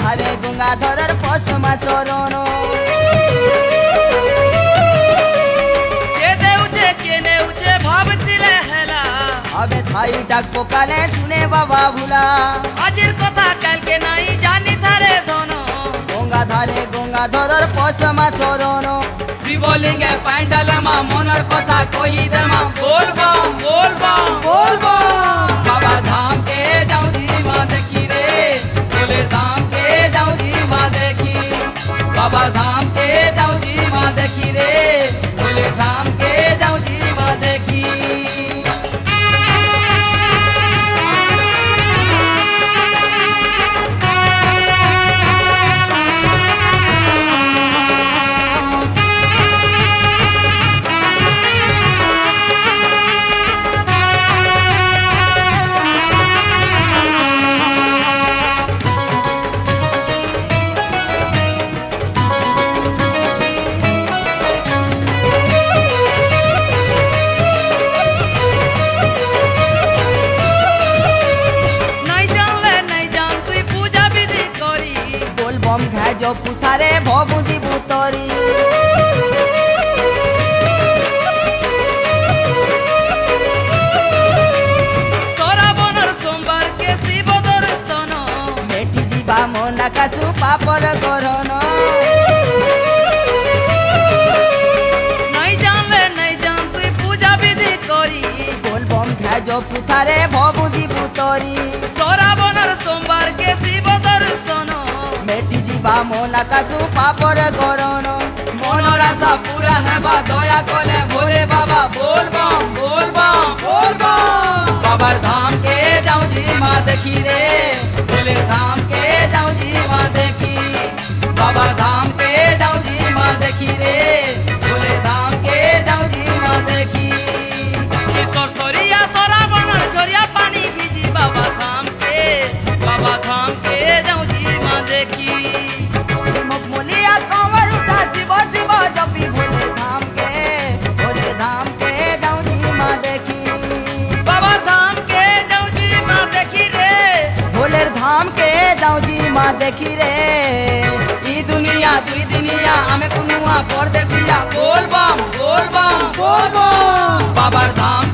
ধারে গঙ্গাধরের পশমা চরণ अबे थाई डाक पोकाले सुने बाबा भूला आजिर कथा काल के नहीं जानी थारे दोनो गंगाधर पशमा चरण शिवलिंगे पैंडल मा मनर कथा कोई दे मा बोल बम बाबा धाम के जाऊं जी मां देखी रे बोले धाम के जाऊं जी मां देखी बाबा धाम के जाऊं जी मां देखी रे बोले धाम के जाऊं जी मां देखी जो पुथारे भबुजी बुतरी सराबनर सोमवार के शिव दर्शन बेटी जीवा मोना कासु पापर गरन नहीं जान तुई पूजा विधि करी बोलबम जो पुथारे भबुजी बुतरी सराबनर सोमवार के शिव दर्शन बेटी जीवा मोना कासु पापर गरन मनर आशा पूरा हेबा दया कले भोरे बाबा बोल बम बाबार धाम के जाऊं जी मां देखी रे बोले धाम के जाऊं जी मां देखी बाबा धाम के जाऊं जी मां देखी रे बोले धाम के जाऊं जी मां देखी सरसरिया सराबनर झरिया पानी भिजी बाबा धाम के जाऊं जी मां देखी मुलिया कमर उठा शिव जपी भोले धाम के जाऊं जी मां देखी बाबा धाम के जाऊं जी मां देखी रे भोले धाम के जाऊं जी मां देखी रे ई दुनिया दुई दुनिया हमें कुनुआ परदेसिया बोल बम बाबार धाम